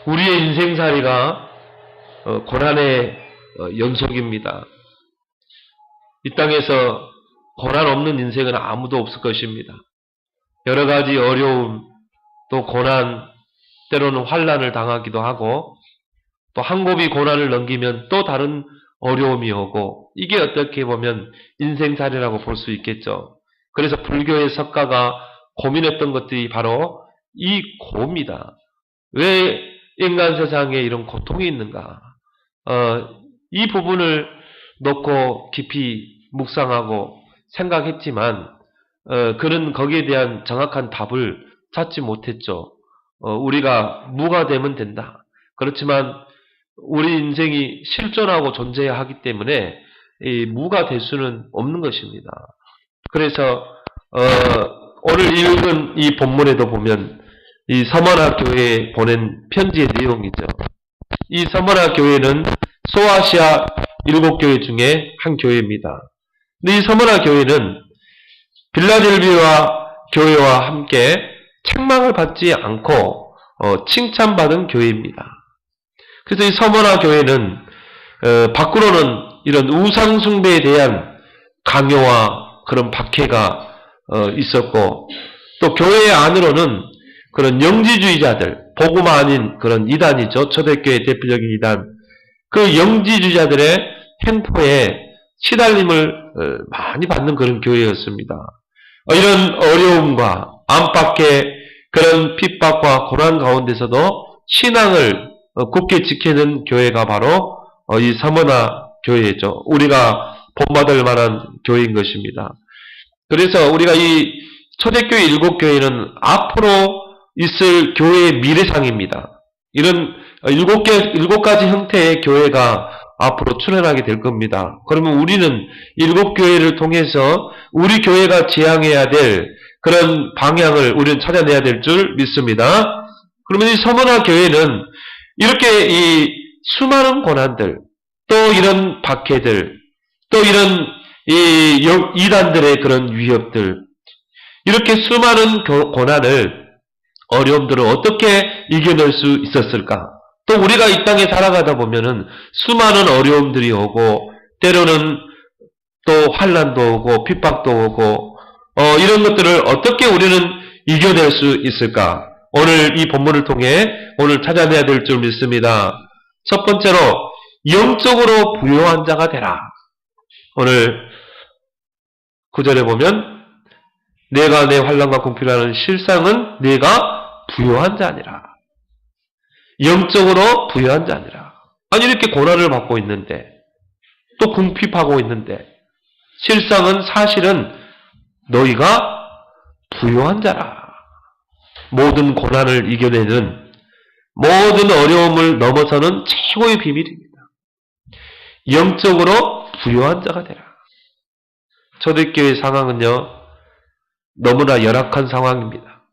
우리의 인생살이가 고난의 연속입니다. 이 땅에서 고난 없는 인생은 아무도 없을 것입니다. 여러 가지 어려움, 또 고난, 때로는 환난을 당하기도 하고, 또 한 곱이 고난을 넘기면 또 다른 어려움이 오고, 이게 어떻게 보면 인생살이라고 볼 수 있겠죠. 그래서 불교의 석가가 고민했던 것들이 바로 이 고입니다. 왜 인간 세상에 이런 고통이 있는가? 이 부분을 놓고 깊이 묵상하고 생각했지만, 그는 거기에 대한 정확한 답을 찾지 못했죠. 우리가 무가 되면 된다. 그렇지만 우리 인생이 실존하고 존재해야 하기 때문에 이 무가 될 수는 없는 것입니다. 그래서 오늘 읽은 이 본문에도 보면 이 서머나 교회에 보낸 편지의 내용이죠. 이 서머나 교회는 소아시아 7교회 중에 한 교회입니다. 근데 이 서머나 교회는 빌라델비아 교회와 함께 책망을 받지 않고 칭찬받은 교회입니다. 그래서 이 서머나 교회는 밖으로는 이런 우상 숭배에 대한 강요와 그런 박해가 있었고, 또 교회 안으로는 그런 영지주의자들, 복음 아닌 그런 이단이죠. 초대교회 대표적인 이단, 그 영지주의자들의 횡포에 시달림을 많이 받는 그런 교회였습니다. 이런 어려움과 안팎의 그런 핍박과 고난 가운데서도 신앙을 굳게 지키는 교회가 바로 이 서머나 교회죠. 우리가 본받을 만한 교회인 것입니다. 그래서 우리가 이 초대교회 7교회는 앞으로 있을 교회의 미래상입니다. 이런 7가지 형태의 교회가 앞으로 출현하게 될 겁니다. 그러면 우리는 7교회를 통해서 우리 교회가 지향해야 될 그런 방향을 우리는 찾아내야 될 줄 믿습니다. 그러면 이 서머나 교회는 이렇게 이 수많은 고난들, 또 이런 박해들, 또 이런 이 이단들의 그런 위협들, 이렇게 수많은 고난을, 어려움들을 어떻게 이겨낼 수 있었을까? 또 우리가 이 땅에 살아가다 보면은 수많은 어려움들이 오고, 때로는 또 환난도 오고 핍박도 오고, 이런 것들을 어떻게 우리는 이겨낼 수 있을까? 오늘 이 본문을 통해 오늘 찾아내야 될 줄 믿습니다. 첫 번째로 영적으로 부요한 자가 되라. 오늘 9절에 보면 내가 내 환난과 궁핍이라는 실상은 내가 부요한 자니라. 영적으로 부요한 자니라. 아니 이렇게 고난을 받고 있는데, 또 궁핍하고 있는데, 실상은 사실은 너희가 부요한 자라. 모든 고난을 이겨내는, 모든 어려움을 넘어서는 최고의 비밀입니다. 영적으로 부요한 자가 되라. 초대교회 상황은요, 너무나 열악한 상황입니다.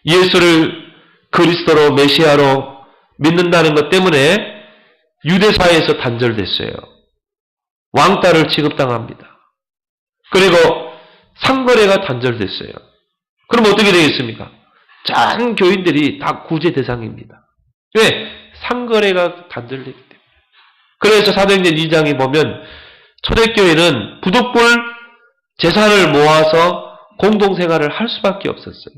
예수를 그리스도로 메시아로 믿는다는 것 때문에 유대사회에서 단절됐어요. 왕따를 취급당합니다. 그리고 상거래가 단절됐어요. 그럼 어떻게 되겠습니까? 전 교인들이 다 구제 대상입니다. 왜? 상거래가 단절되기 때문에. 그래서 사도행전 2장에 보면 초대교회는 부득불 재산을 모아서 공동생활을 할 수밖에 없었어요.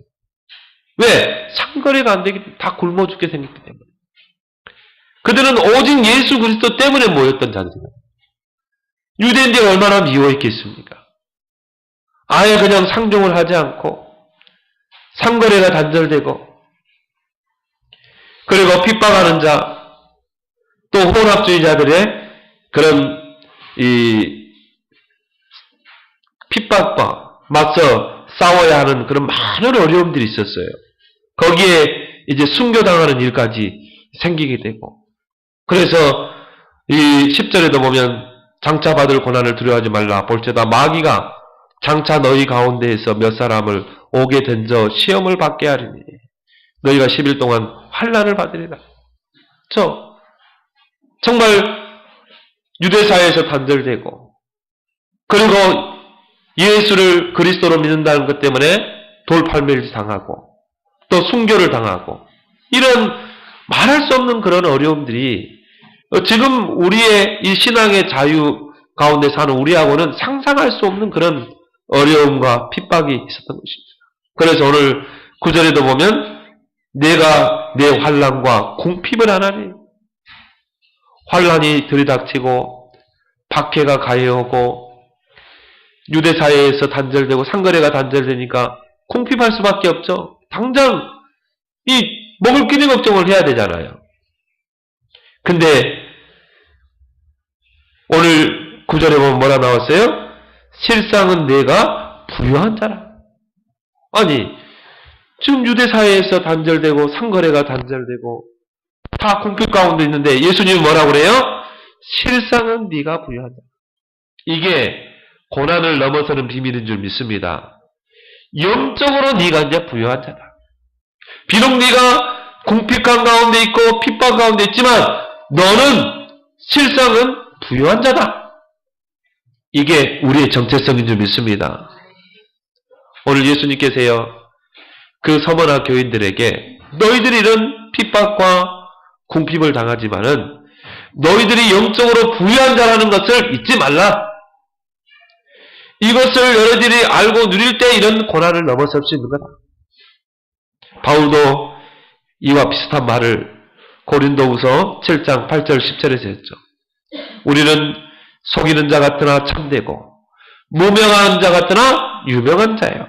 왜? 상거래가 안 되기 때문에 다 굶어 죽게 생겼기 때문에. 그들은 오직 예수 그리스도 때문에 모였던 자들입니다. 유대인들이 얼마나 미워했겠습니까? 아예 그냥 상종을 하지 않고 상거래가 단절되고, 그리고 핍박하는 자, 또 혼합주의자들의 그런 이 핍박과 맞서 싸워야 하는 그런 많은 어려움들이 있었어요. 거기에 이제 순교당하는 일까지 생기게 되고, 그래서 이 10절에도 보면 장차 받을 고난을 두려워하지 말라. 볼지어다 마귀가 장차 너희 가운데에서 몇 사람을 옥에 던져 시험을 받게 하리니 너희가 10일 동안 환난을 받으리라. 정말 유대사회에서 단절되고, 그리고 예수를 그리스도로 믿는다는 것 때문에 돌팔매를 당하고 또 순교를 당하고, 이런 말할 수 없는 그런 어려움들이 지금 우리의 이 신앙의 자유 가운데 사는 우리하고는 상상할 수 없는 그런 어려움과 핍박이 있었던 것입니다. 그래서 오늘 9절에도 보면 내가 내 환난과 궁핍을 하나니, 환난이 들이닥치고 박해가 가해오고 유대 사회에서 단절되고 상거래가 단절되니까 궁핍할 수밖에 없죠. 당장 이 먹을 끼니 걱정을 해야 되잖아요. 근데 오늘 9절에 보면 뭐라 나왔어요? 실상은 내가 부유한 자라. 아니, 지금 유대 사회에서 단절되고 상거래가 단절되고 다 궁핍 가운데 있는데 예수님이 뭐라고 그래요? 실상은 네가 부유한 자라. 이게 고난을 넘어서는 비밀인 줄 믿습니다. 영적으로 네가 이제 부유한 자다. 비록 네가 궁핍한 가운데 있고 핍박 가운데 있지만 너는 실상은 부유한 자다. 이게 우리의 정체성인 줄 믿습니다. 오늘 예수님께서요, 그 서머나 교인들에게 너희들이 이런 핍박과 궁핍을 당하지만은 너희들이 영적으로 부유한 자라는 것을 잊지 말라. 이것을 너희들이 알고 누릴 때 이런 고난을 넘어설 수 있는 거다. 바울도 이와 비슷한 말을 고린도후서 7장 8절 10절에서 했죠. 우리는 속이는 자 같으나 참되고 무명한 자 같으나 유명한 자요.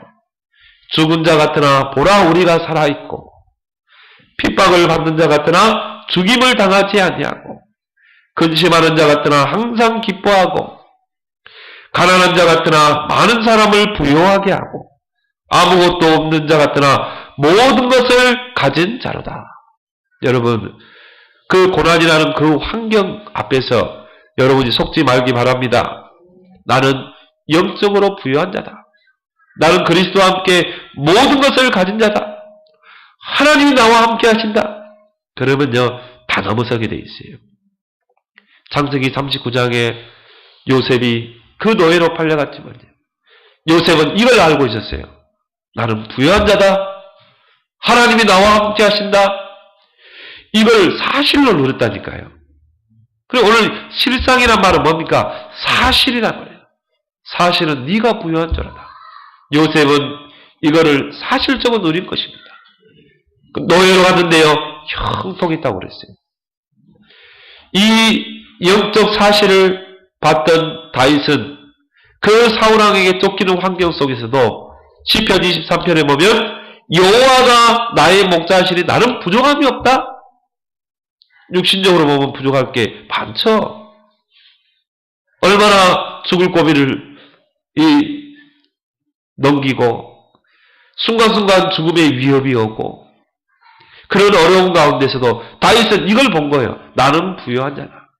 죽은 자 같으나 보라 우리가 살아있고 핍박을 받는 자 같으나 죽임을 당하지 아니하고 근심하는 자 같으나 항상 기뻐하고 가난한 자 같으나 많은 사람을 부요하게 하고 아무것도 없는 자 같으나 모든 것을 가진 자로다. 여러분, 그 고난이라는 그 환경 앞에서 여러분이 속지 말기 바랍니다. 나는 영적으로 부유한 자다. 나는 그리스도와 함께 모든 것을 가진 자다. 하나님이 나와 함께 하신다. 그러면요, 다 넘어서게 돼 있어요. 창세기 39장에 요셉이 그 노예로 팔려갔지만요, 요셉은 이걸 알고 있었어요. 나는 부유한 자다. 하나님이 나와 함께 하신다. 이걸 사실로 누렸다니까요. 그리고 오늘 실상이란 말은 뭡니까? 사실이란 말이에요. 사실은 네가 부유한 자라다. 요셉은 이거를 사실적으로 누린 것입니다. 노예로 갔는데요, 형통이 있다고 그랬어요. 이 영적 사실을 봤던 다윗은 그 사울왕에게 쫓기는 환경 속에서도 시편 23편에 보면 여호와가 나의 목자시니 나는 부족함이 없다. 육신적으로 보면 부족할 게 많죠. 얼마나 죽을 고비를 넘기고 순간순간 죽음의 위협이 오고 그런 어려운 가운데서도 다윗은 이걸 본 거예요. 나는 부유한 자다.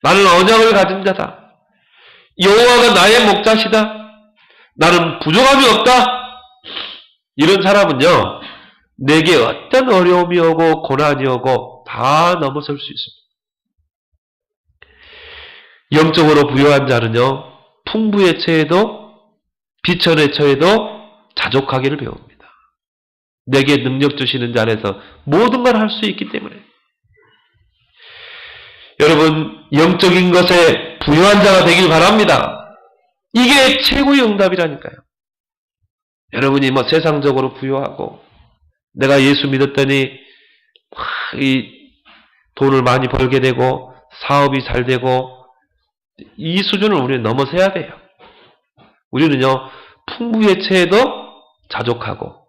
나는 언약을 가진 자다. 여호와가 나의 목자시다. 나는 부족함이 없다. 이런 사람은요, 내게 어떤 어려움이 오고 고난이 오고 다 넘어설 수 있습니다. 영적으로 부유한 자는요, 풍부에 처해도 비천에 처해도 자족하기를 배웁니다. 내게 능력 주시는 자 안에서 모든 걸 할 수 있기 때문에. 여러분, 영적인 것에 부유한 자가 되길 바랍니다. 이게 최고의 응답이라니까요. 여러분이 뭐 세상적으로 부유하고 내가 예수 믿었더니 이 돈을 많이 벌게 되고 사업이 잘 되고 이 수준을 우리는 넘어서야 돼요. 우리는요, 풍부에 처해도 자족하고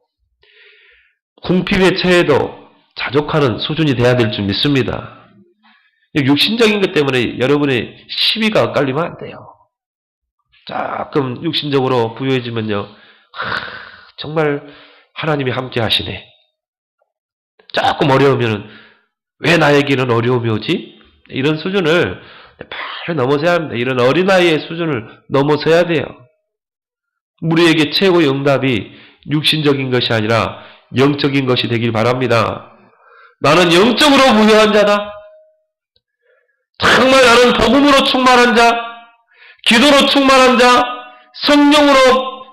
궁핍에 처해도 자족하는 수준이 돼야 될 줄 믿습니다. 육신적인 것 때문에 여러분의 시비가 엇갈리면 안 돼요. 조금 육신적으로 부유해지면요, 정말 하나님이 함께 하시네. 조금 어려우면 왜 나에게는 어려움이 오지? 이런 수준을 빨리 넘어서야 합니다. 이런 어린아이의 수준을 넘어서야 돼요. 우리에게 최고의 응답이 육신적인 것이 아니라 영적인 것이 되길 바랍니다. 나는 영적으로 부유한 자다. 정말 나는 복음으로 충만한 자, 기도로 충만한 자, 성령으로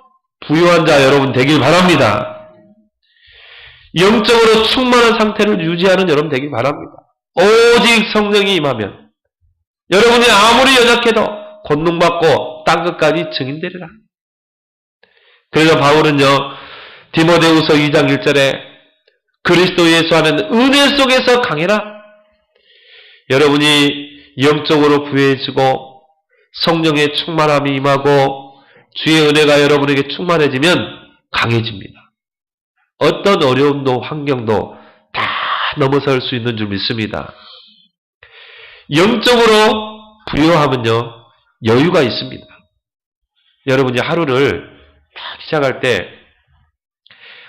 부유한 자 여러분 되길 바랍니다. 영적으로 충만한 상태를 유지하는 여러분 되길 바랍니다. 오직 성령이 임하면 여러분이 아무리 연약해도 권능받고 땅끝까지 증인되리라. 그래서 바울은요, 디모데후서 2장 1절에 그리스도 예수 안에는 은혜 속에서 강해라. 여러분이 영적으로 부해지고 성령의 충만함이 임하고 주의 은혜가 여러분에게 충만해지면 강해집니다. 어떤 어려움도 환경도 다 넘어설 수 있는 줄 믿습니다. 영적으로 부유하면요, 여유가 있습니다. 여러분이 하루를 딱 시작할 때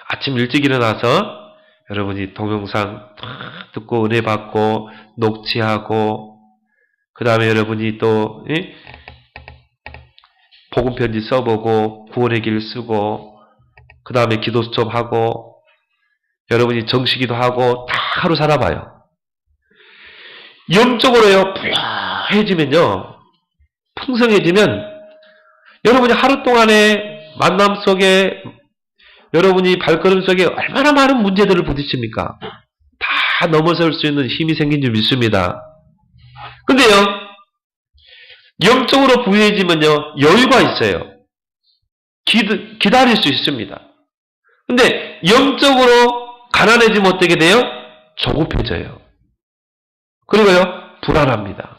아침 일찍 일어나서 여러분이 동영상 딱 듣고 은혜 받고 녹취하고 그 다음에 여러분이 또 복음 편지 써보고 구원의 길 쓰고 그 다음에 기도 수첩하고 여러분이 정시기도 하고 다 하루 살아봐요. 영적으로요 부유해지면요, 풍성해지면 여러분이 하루 동안의 만남 속에 여러분이 발걸음 속에 얼마나 많은 문제들을 부딪힙니까? 다 넘어설 수 있는 힘이 생긴 줄 믿습니다. 근데요, 영적으로 부유해지면요, 여유가 있어요. 기다릴 수 있습니다. 근데 영적으로 가난해지면 어떻게 돼요? 조급해져요. 그리고요, 불안합니다.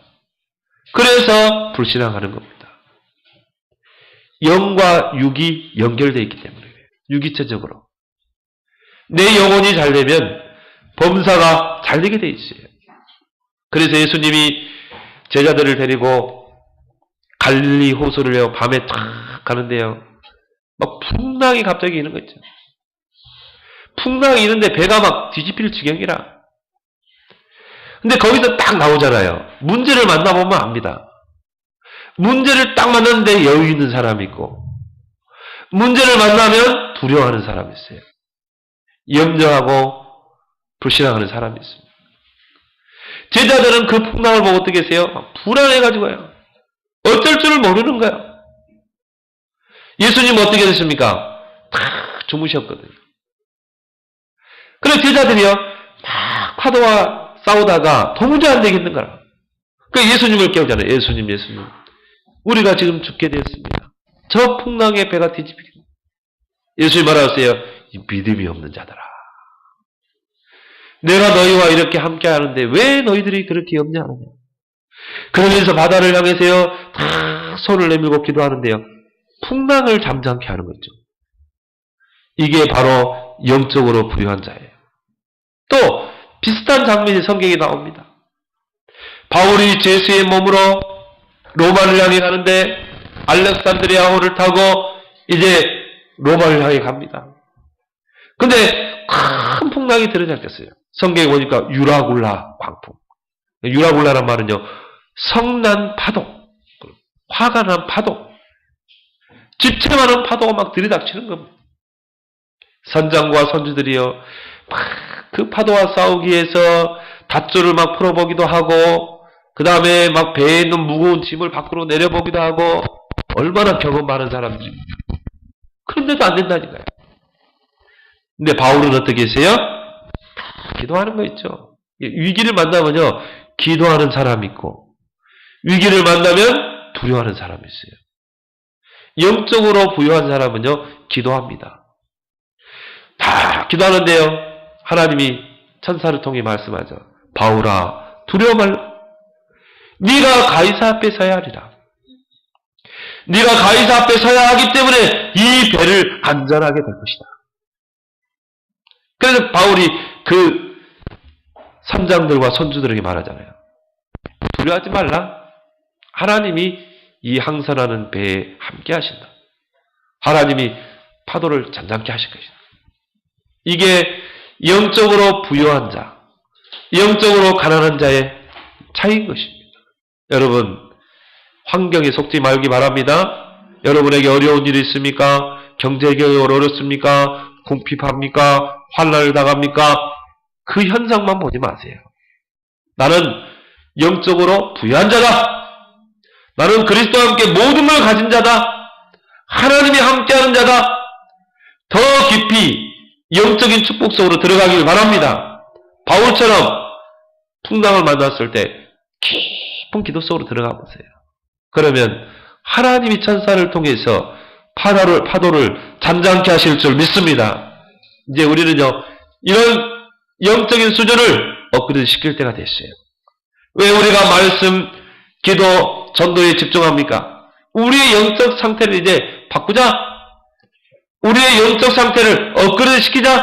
그래서 불신앙하는 겁니다. 영과 육이 연결되어 있기 때문에 유기체적으로. 내 영혼이 잘 되면 범사가 잘 되게 돼 있어요. 그래서 예수님이 제자들을 데리고 갈릴리 호수를요, 밤에 탁 가는데요, 막 풍랑이 갑자기 있는 거 있죠. 풍랑이 있는데 배가 막 뒤집힐 지경이라. 근데 거기서 딱 나오잖아요. 문제를 만나보면 압니다. 문제를 딱 만났는데 여유 있는 사람이 있고, 문제를 만나면 두려워하는 사람이 있어요. 염려하고 불신앙하는 사람이 있습니다. 제자들은 그 풍랑을 보고 어떻게 하세요? 불안해가지고요. 어쩔 줄을 모르는 거예요. 예수님은 어떻게 됐습니까? 다 주무셨거든요. 그래서 제자들이요, 막 파도와 싸우다가 도무지 안 되겠는 거라. 그러니까 예수님을 깨우잖아요. 예수님. 우리가 지금 죽게 되었습니다. 저 풍랑에 배가 뒤집히겠다. 예수님 말하세요. 이 믿음이 없는 자들아. 내가 너희와 이렇게 함께 하는데 왜 너희들이 그렇게 염려하느냐. 그러면서 바다를 향해서요, 다 손을 내밀고 기도하는데요, 풍랑을 잠잠케 하는 거죠. 이게 바로 영적으로 부유한 자예요. 또 비슷한 장면이 성경에 나옵니다. 바울이 제수의 몸으로 로마를 향해 가는데 알렉산드리아호를 타고 이제 로마를 향해 갑니다. 근데 큰 풍랑이 들이닥쳤어요. 성경에 보니까 유라굴라 광풍. 유라굴라란 말은요, 성난 파도, 화가 난 파도, 집체많은 파도가 막 들이닥치는 겁니다. 선장과 선주들이요, 막 그 파도와 싸우기 위해서 닷줄을 막 풀어보기도 하고, 그 다음에 막 배에 있는 무거운 짐을 밖으로 내려보기도 하고, 얼마나 경험 많은 사람들입니까? 그런데도 안 된다니까요. 근데 바울은 어떻게 했어요? 기도하는 거 있죠. 위기를 만나면요, 기도하는 사람이 있고, 위기를 만나면 두려워하는 사람이 있어요. 영적으로 부유한 사람은요, 기도합니다. 다 기도하는데요, 하나님이 천사를 통해 말씀하죠. 바울아, 두려워 말라. 네가 가이사 앞에 서야 하리라. 네가 가이사 앞에 서야 하기 때문에 이 배를 안전하게 될 것이다. 그래서 바울이 그 선장들과 선주들에게 말하잖아요. 두려워하지 말라. 하나님이 이 항선하는 배에 함께 하신다. 하나님이 파도를 잠잠케 하실 것이다. 이게 영적으로 부유한 자, 영적으로 가난한 자의 차이인 것입니다. 여러분, 환경에 속지 말기 바랍니다. 여러분에게 어려운 일이 있습니까? 경제적으로 어렵습니까? 궁핍합니까? 환난을 당합니까? 그 현상만 보지 마세요. 나는 영적으로 부유한 자다. 나는 그리스도와 함께 모든 걸 가진 자다. 하나님이 함께하는 자다. 더 깊이 영적인 축복 속으로 들어가길 바랍니다. 바울처럼 풍랑을 만났을 때 깊은 기도 속으로 들어가 보세요. 그러면 하나님이 천사를 통해서 파도를 잠잠케 하실 줄 믿습니다. 이제 우리는요, 이런 영적인 수준을 업그레이드 시킬 때가 됐어요. 왜 우리가 말씀, 기도, 전도에 집중합니까? 우리의 영적 상태를 이제 바꾸자. 우리의 영적 상태를 업그레이드 시키자.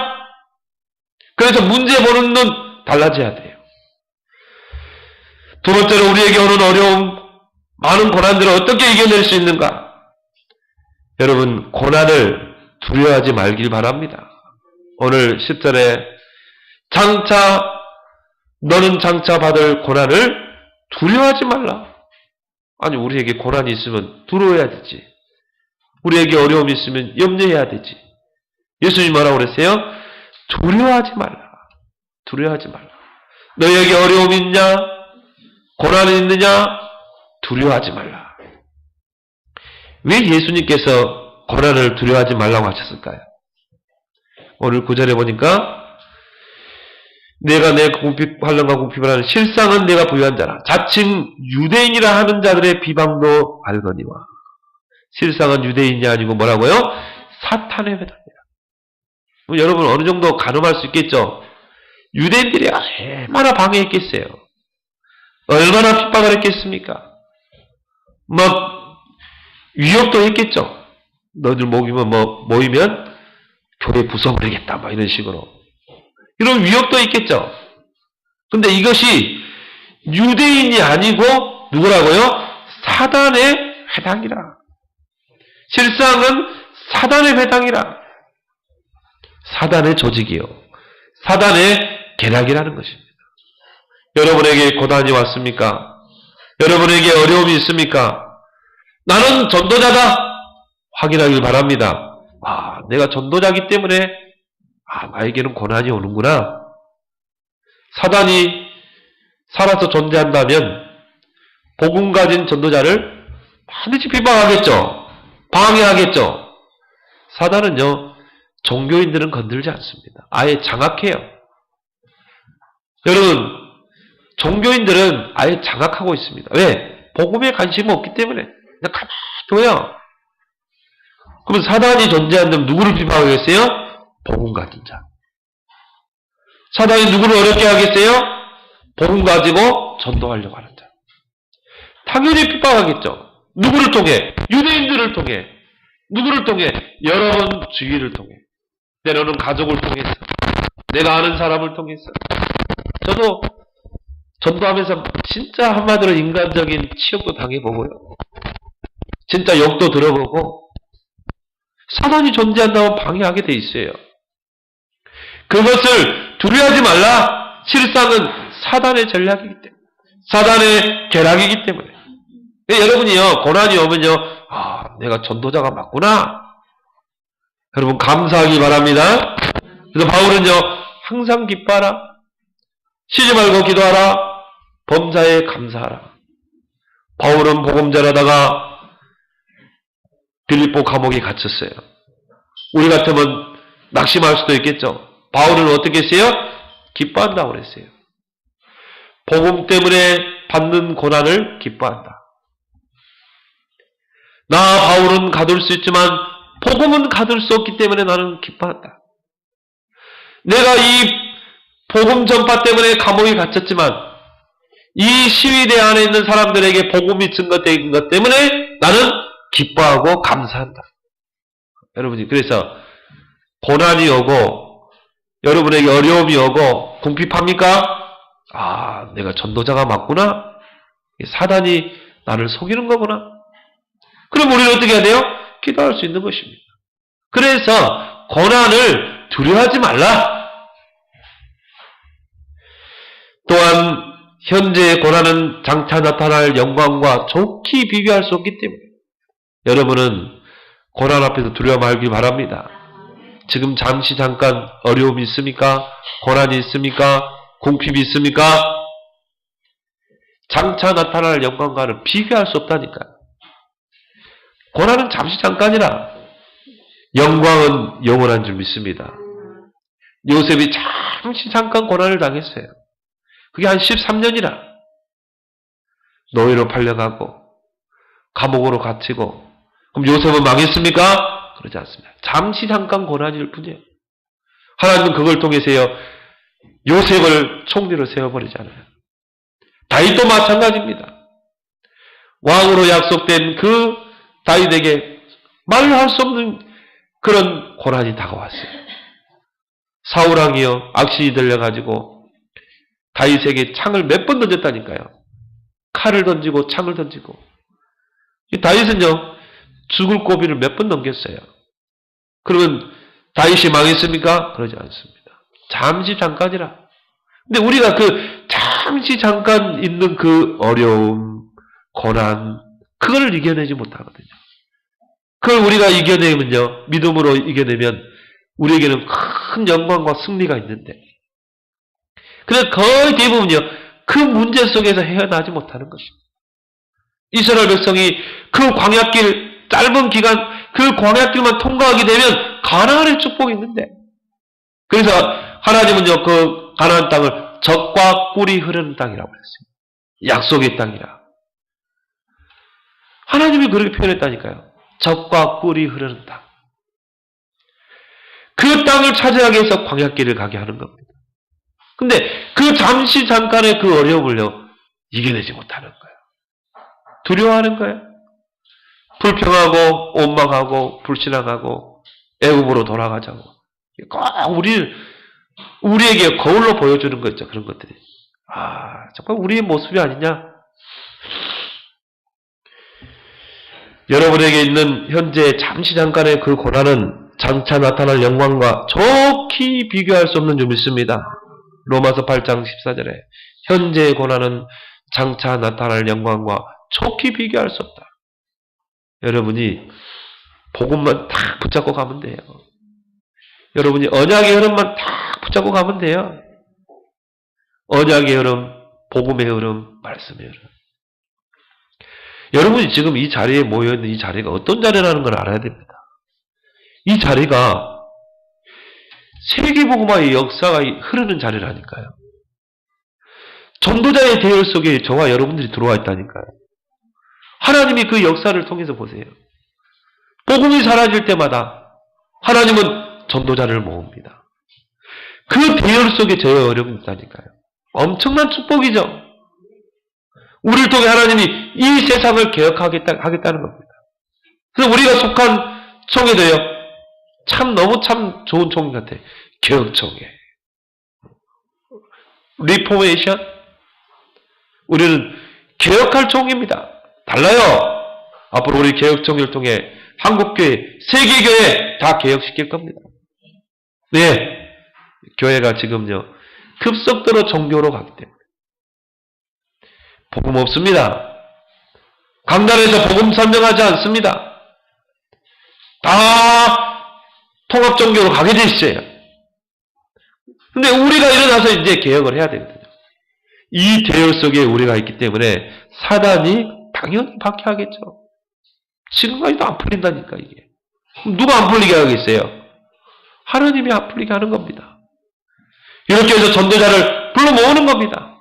그래서 문제 보는 눈 달라져야 돼요. 두 번째로 우리에게 오는 어려움, 많은 고난들을 어떻게 이겨낼 수 있는가? 여러분, 고난을 두려워하지 말길 바랍니다. 오늘 10절에 너는 장차 받을 고난을 두려워하지 말라. 아니, 우리에게 고난이 있으면 두려워해야 되지. 우리에게 어려움이 있으면 염려해야 되지. 예수님 뭐라고 그랬어요? 두려워하지 말라. 두려워하지 말라. 너에게 어려움이 있냐? 고난이 있느냐? 두려워하지 말라. 왜 예수님께서 고난을 두려워하지 말라고 하셨을까요? 오늘 9절에 보니까 내가 내 환난과 궁핍을 하는 실상은 내가 부유한 자라. 자칭 유대인이라 하는 자들의 비방도 알거니와. 실상은 유대인이 아니고 뭐라고요? 사탄의 회당이라. 여러분 어느 정도 가늠할 수 있겠죠? 유대인들이 얼마나 방해했겠어요? 얼마나 핍박을 했겠습니까? 막 위협도 했겠죠? 너희들 모이면 교회 부숴버리겠다, 막 이런 식으로. 이런 위협도 있겠죠? 근데 이것이 유대인이 아니고 누구라고요? 사단의 회당이라. 실상은 사단의 회당이라. 사단의 조직이요. 사단의 계략이라는 것입니다. 여러분에게 고난이 왔습니까? 여러분에게 어려움이 있습니까? 나는 전도자다. 확인하길 바랍니다. 내가 전도자이기 때문에 나에게는 고난이 오는구나. 사단이 살아서 존재한다면 복음 가진 전도자를 반드시 비방하겠죠. 방해하겠죠. 사단은요, 종교인들은 건들지 않습니다. 아예 장악해요. 여러분, 종교인들은 아예 장악하고 있습니다. 왜? 복음에 관심이 없기 때문에. 그냥 가만히 둬요. 그러면 사단이 존재한다면 누구를 비방하겠어요? 복음 가진 자. 사단이 누구를 어렵게 하겠어요? 복음 가지고 전도하려고 하는 자. 당연히 핍박하겠죠. 누구를 통해? 유대인들을 통해. 누구를 통해? 여러분 주위를 통해. 때로는 가족을 통해서. 내가 아는 사람을 통해서. 저도 전도하면서 진짜 한마디로 인간적인 치욕도 당해보고요. 진짜 욕도 들어보고 사단이 존재한다면 방해하게 돼 있어요. 그것을 두려워하지 말라. 실상은 사단의 전략이기 때문에. 사단의 계략이기 때문에. 여러분이요, 고난이 오면요, 내가 전도자가 맞구나. 여러분 감사하기 바랍니다. 그래서 바울은요, 항상 기뻐하라. 쉬지 말고 기도하라. 범사에 감사하라. 바울은 복음 전하다가 빌립보 감옥에 갇혔어요. 우리 같으면 낙심할 수도 있겠죠. 바울은 어떻게 했어요? 기뻐한다고 그랬어요. 복음 때문에 받는 고난을 기뻐한다. 나 바울은 가둘 수 있지만 복음은 가둘 수 없기 때문에 나는 기뻐한다. 내가 이 복음 전파 때문에 감옥에 갇혔지만 이 시위대 안에 있는 사람들에게 복음이 증거된 것 때문에 나는 기뻐하고 감사한다. 여러분이 그래서 고난이 오고 여러분에게 어려움이 오고 궁핍합니까? 내가 전도자가 맞구나. 사단이 나를 속이는 거구나. 그럼 우리는 어떻게 해야 돼요? 기도할 수 있는 것입니다. 그래서 고난을 두려워하지 말라. 또한 현재의 고난은 장차 나타날 영광과 좋게 비교할 수 없기 때문에 여러분은 고난 앞에서 두려워 말기 바랍니다. 지금 잠깐 어려움이 있습니까? 고난이 있습니까? 궁핍이 있습니까? 장차 나타날 영광과는 비교할 수 없다니까요. 고난은 잠깐이라 영광은 영원한 줄 믿습니다. 요셉이 잠깐 고난을 당했어요. 그게 한 13년이라. 노예로 팔려가고 감옥으로 갇히고. 그럼 요셉은 망했습니까? 그러지 않습니다. 잠깐 고난일 뿐이에요. 하나님은 그걸 통해서요, 요셉을 총리로 세워버리잖아요. 다윗도 마찬가지입니다. 왕으로 약속된 그 다윗에게 말로 할 수 없는 그런 고난이 다가왔어요. 사울왕이요, 악신이 들려가지고 다윗에게 창을 몇 번 던졌다니까요. 칼을 던지고 창을 던지고. 다윗은요, 죽을 고비를 몇 번 넘겼어요. 그러면 다윗이 망했습니까? 그러지 않습니다. 잠깐이라. 근데 우리가 그 잠깐 있는 그 어려움, 고난, 그걸 이겨내지 못하거든요. 그걸 우리가 이겨내면요, 믿음으로 이겨내면 우리에게는 큰 영광과 승리가 있는데, 그래서 거의 대부분요, 그 문제 속에서 헤어나지 못하는 것입니다. 이스라엘 백성이 그 광야길, 짧은 기간, 그 광야길만 통과하게 되면 가나안의 축복이 있는데, 그래서 하나님은요, 그 가나안 땅을 젖과 꿀이 흐르는 땅이라고 했습니다. 약속의 땅이라. 하나님이 그렇게 표현했다니까요. 젖과 꿀이 흐르는 땅. 그 땅을 차지하기 위해서 광야길을 가게 하는 겁니다. 근데 그 잠깐의 그 어려움을요, 이겨내지 못하는 거예요. 두려워하는 거예요. 불평하고, 원망하고, 불신앙하고, 애굽으로 돌아가자고. 꼭 우리에게 거울로 보여주는 거 있죠. 그런 것들이. 정말 우리의 모습이 아니냐? 여러분에게 있는 현재 잠깐의 그 고난은 장차 나타날 영광과 좋게 비교할 수 없는 줄 믿습니다. 로마서 8장 14절에 현재의 고난은 장차 나타날 영광과 좋게 비교할 수 없다. 여러분이 복음만 딱 붙잡고 가면 돼요. 여러분이 언약의 흐름만 딱 붙잡고 가면 돼요. 언약의 흐름, 복음의 흐름, 말씀의 흐름. 여러분이 지금 이 자리에 모여있는 이 자리가 어떤 자리라는 걸 알아야 됩니다. 이 자리가 세계복음화의 역사가 흐르는 자리라니까요. 전도자의 대열 속에 저와 여러분들이 들어와 있다니까요. 하나님이 그 역사를 통해서 보세요. 복음이 사라질 때마다 하나님은 전도자를 모읍니다. 그 대열 속에 저와 여러분이 있다니까요. 엄청난 축복이죠. 우리를 통해 하나님이 이 세상을 개혁하겠다는 겁니다. 그래서 우리가 속한 총회도요, 너무 좋은 총회 같아. 개혁총회. 리포메이션? 우리는 개혁할 총회입니다. 달라요. 앞으로 우리 개혁총회를 통해 한국교회, 세계교회 다 개혁시킬 겁니다. 네. 교회가 지금요, 급속도로 종교로 가기 때문에. 복음 없습니다. 강단에서 복음 설명하지 않습니다. 다 통합종교로 가게 돼 있어요. 근데 우리가 일어나서 이제 개혁을 해야 되거든요. 이 대열 속에 우리가 있기 때문에 사단이 당연히 박해하겠죠. 지금까지도 안 풀린다니까, 이게. 누가 안 풀리게 하겠어요? 하나님이 안 풀리게 하는 겁니다. 이렇게 해서 전도자를 불러 모으는 겁니다.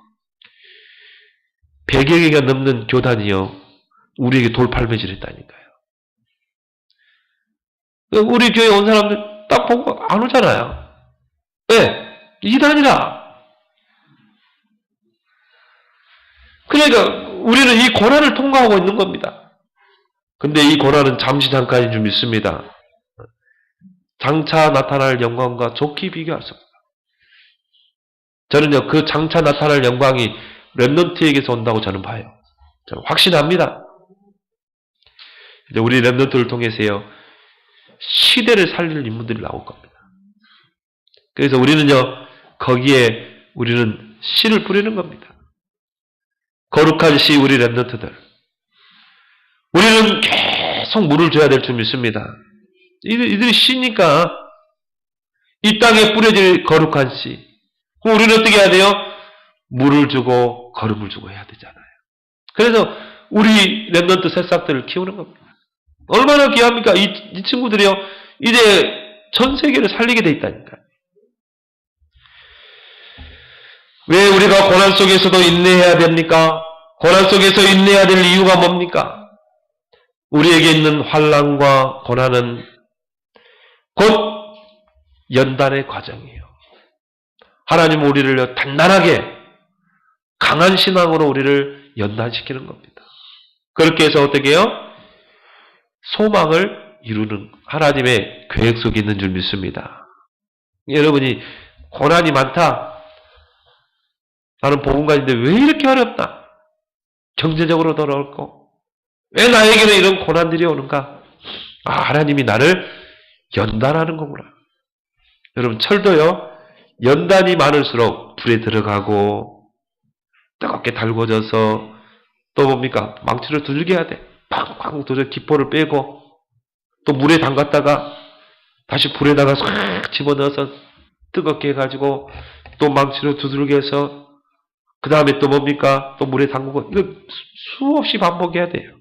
100여 개가 넘는 교단이요, 우리에게 돌팔매질 했다니까요. 우리 교회 온 사람들 딱 보고 안 오잖아요. 네, 이단이라. 그러니까 우리는 이 고난을 통과하고 있는 겁니다. 근데 이 고난은 잠깐인 줄 믿습니다. 장차 나타날 영광과 좋게 비교할 수 없습니다. 저는요, 그 장차 나타날 영광이 렘넌트에게서 온다고 저는 봐요. 저는 확신합니다. 이제 우리 렘넌트를 통해서요, 시대를 살릴 인물들이 나올 겁니다. 그래서 우리는요, 거기에 우리는 씨를 뿌리는 겁니다. 거룩한 씨, 우리 렘넌트들. 우리는 계속 물을 줘야 될 줄 믿습니다. 이들이 씨니까 이 땅에 뿌려질 거룩한 씨. 그럼 우리는 어떻게 해야 돼요? 물을 주고 거름을 주고 해야 되잖아요. 그래서 우리 렘넌트 새싹들을 키우는 겁니다. 얼마나 귀합니까? 이 친구들이요, 이제 전 세계를 살리게 돼 있다니까요. 왜 우리가 고난 속에서도 인내해야 됩니까? 고난 속에서 인내해야 될 이유가 뭡니까? 우리에게 있는 환난과 고난은 곧 연단의 과정이에요. 하나님은 우리를 단단하게 강한 신앙으로 우리를 연단시키는 겁니다. 그렇게 해서 어떻게 해요? 소망을 이루는 하나님의 계획 속에 있는 줄 믿습니다. 여러분이 고난이 많다. 나는 복음가인데 왜 이렇게 어렵나? 경제적으로도 어렵고 왜 나에게는 이런 고난들이 오는가? 하나님이 나를 연단하는 거구나. 여러분 철도요. 연단이 많을수록 불에 들어가고 뜨겁게 달궈져서 또 뭡니까? 망치로 두들겨야 해야 돼. 팡팡 두들겨 기포를 빼고 또 물에 담갔다가 다시 불에다가 싹 집어넣어서 뜨겁게 해가지고 또 망치로 두들겨서 그 다음에 또 뭡니까? 또 물에 담그고 이거 수없이 반복해야 돼요.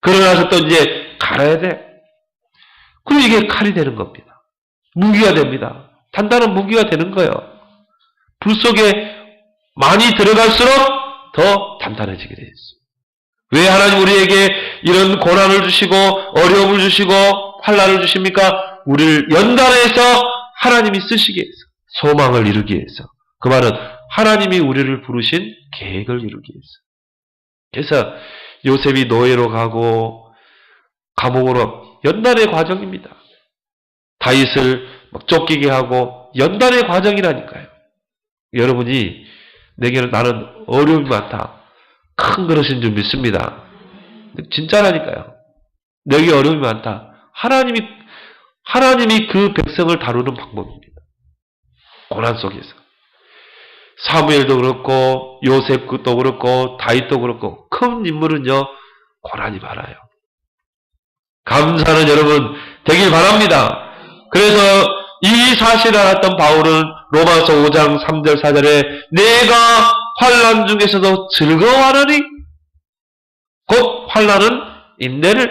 그러고 나서 또 이제 갈아야 돼. 그리고 이게 칼이 되는 겁니다. 무기가 됩니다. 단단한 무기가 되는 거예요. 불 속에 많이 들어갈수록 더 단단해지게 되어 있어요. 왜 하나님 우리에게 이런 고난을 주시고 어려움을 주시고 환난을 주십니까? 우리를 연단해서 하나님이 쓰시기 위해서 소망을 이루기 위해서 그 말은 하나님이 우리를 부르신 계획을 이루기 위해서 그래서 요셉이 노예로 가고 감옥으로 연단의 과정입니다. 다윗을 막 쫓기게 하고 연단의 과정이라니까요. 여러분이 내게는 나는 어려움이 많다. 큰 그릇인 줄 믿습니다. 진짜라니까요. 내게 어려움이 많다. 하나님이 그 백성을 다루는 방법입니다. 고난 속에서. 사무엘도 그렇고 요셉도 그렇고 다윗도 그렇고 큰 인물은요. 고난이 많아요. 감사는 여러분 되길 바랍니다. 그래서 이 사실을 알았던 바울은 로마서 5장 3절 4절에 내가 환난 중에서도 즐거워하느니 곧 환난은 인내는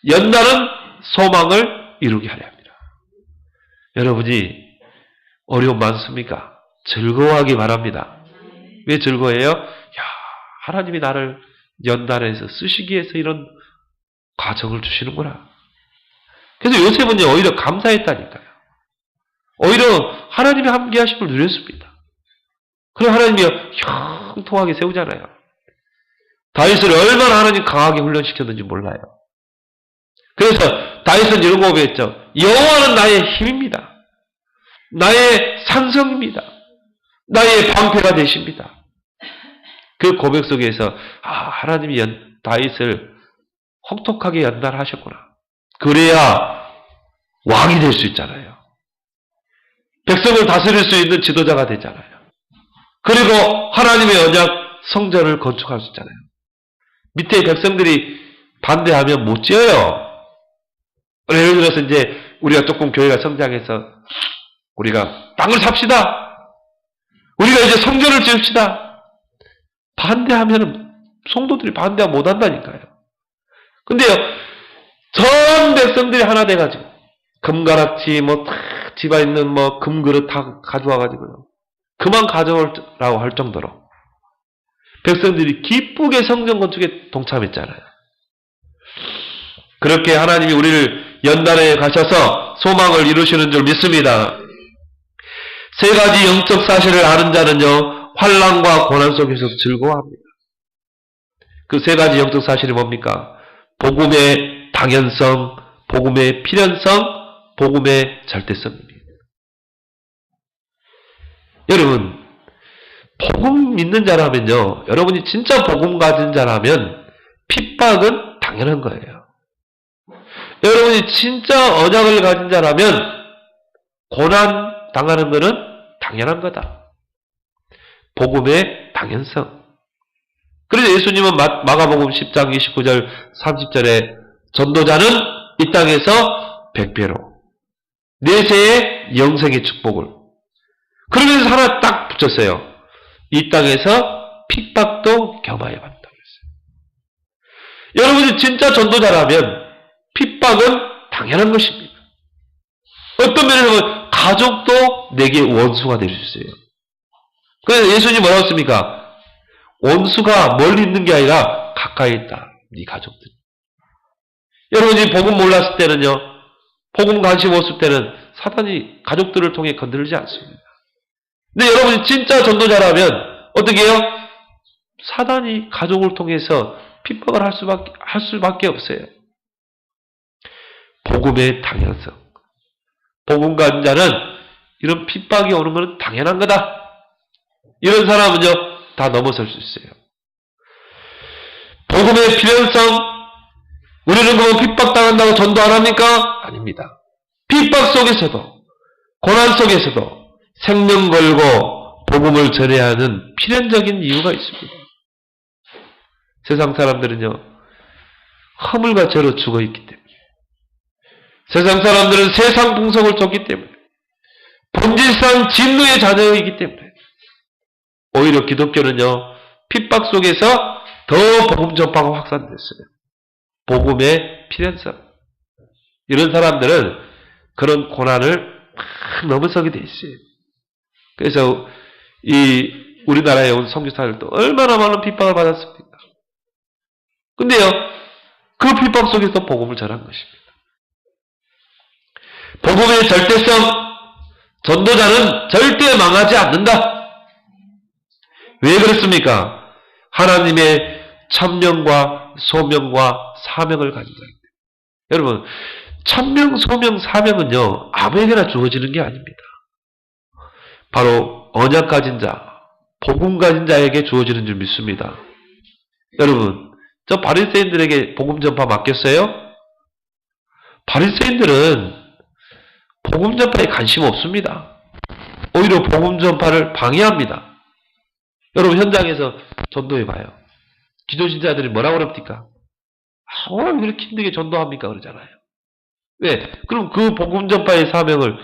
연단은 소망을 이루게 하려 합니다. 여러분이 어려움 많습니까? 즐거워하기 바랍니다. 왜 즐거워해요? 하나님이 나를 연단해서 쓰시기 위해서 이런 과정을 주시는구나. 그래서 요셉은 오히려 감사했다니까요. 오히려 하나님이 함께 하심을 누렸습니다. 그럼 하나님이 형통하게 세우잖아요. 다윗을 얼마나 하나님 강하게 훈련시켰는지 몰라요. 그래서 다윗은 이런 고백했죠. 여호와는 나의 힘입니다. 나의 산성입니다. 나의 방패가 되십니다. 그 고백 속에서 하나님이 다윗을 혹독하게 연단하셨구나. 그래야 왕이 될 수 있잖아요. 백성을 다스릴 수 있는 지도자가 되잖아요. 그리고 하나님의 언약 성전을 건축할 수 있잖아요. 밑에 백성들이 반대하면 못 지어요. 예를 들어서 이제 우리가 조금 교회가 성장해서 우리가 땅을 삽시다. 우리가 이제 성전을 지읍시다. 반대하면 성도들이 반대하면 못 한다니까요. 근데요, 전 백성들이 하나 돼가지고 금가락지 집에 있는 금그릇 다 가져와가지고요. 그만 가져오라고 할 정도로 백성들이 기쁘게 성전 건축에 동참했잖아요. 그렇게 하나님이 우리를 연단해 가셔서 소망을 이루시는 줄 믿습니다. 세 가지 영적 사실을 아는 자는요, 환난과 고난 속에서 즐거워합니다. 그 세 가지 영적 사실이 뭡니까? 복음의 당연성, 복음의 필연성, 복음의 절대성입니다. 여러분, 복음 믿는 자라면요, 여러분이 진짜 복음 가진 자라면 핍박은 당연한 거예요. 여러분이 진짜 언약을 가진 자라면 고난 당하는 것은 당연한 거다. 복음의 당연성. 그래서 예수님은 마가복음 10장 29절 30절에 전도자는 이 땅에서 100배로 내세의 영생의 축복을 그러면서 하나 딱 붙였어요. 이 땅에서 핍박도 겸하여 받는다고 했어요. 여러분이 진짜 전도자라면 핍박은 당연한 것입니다. 어떤 면에서 보면 가족도 내게 원수가 될 수 있어요. 그래서 예수님이 뭐라고 했습니까? 원수가 멀리 있는 게 아니라 가까이 있다. 네 가족들. 여러분이 복음 몰랐을 때는요, 복음 관심 없을 때는 사단이 가족들을 통해 건들지 않습니다. 근데 여러분이 진짜 전도자라면 어떻게 해요? 사단이 가족을 통해서 핍박을 할 수밖에 없어요. 복음의 당연성. 복음 간자는 이런 핍박이 오는 것은 당연한 거다. 이런 사람은요, 다 넘어설 수 있어요. 복음의 필연성, 우리는 그럼 핍박당한다고 전도 안 합니까? 아닙니다. 핍박 속에서도, 고난 속에서도 생명 걸고 복음을 전해야 하는 필연적인 이유가 있습니다. 세상 사람들은요, 허물과 죄로 죽어있기 때문에, 세상 사람들은 세상 풍속을 쫓기 때문에, 본질상 진노의 자녀이기 때문에, 오히려 기독교는요, 핍박 속에서 더 복음 전파가 확산됐어요. 복음의 필연성. 이런 사람들은 그런 고난을 막 넘어서게 돼 있어요. 그래서 우리나라에 온 선교사들도 얼마나 많은 핍박을 받았습니까? 근데요, 그 핍박 속에서 복음을 전한 것입니다. 복음의 절대성, 전도자는 절대 망하지 않는다. 왜 그렇습니까? 하나님의 천명과 소명과 사명을 가진 자입니다. 여러분, 천명, 소명, 사명은요, 아무에게나 주어지는 게 아닙니다. 바로 언약 가진 자, 복음 가진 자에게 주어지는 줄 믿습니다. 여러분, 저 바리새인들에게 복음 전파 맡겼어요? 바리새인들은 복음 전파에 관심 없습니다. 오히려 복음 전파를 방해합니다. 여러분, 현장에서 전도해봐요. 기존신자들이 뭐라고 그럽니까? 왜 이렇게 힘들게 전도합니까? 그러잖아요. 왜? 그럼 그 복음 전파의 사명을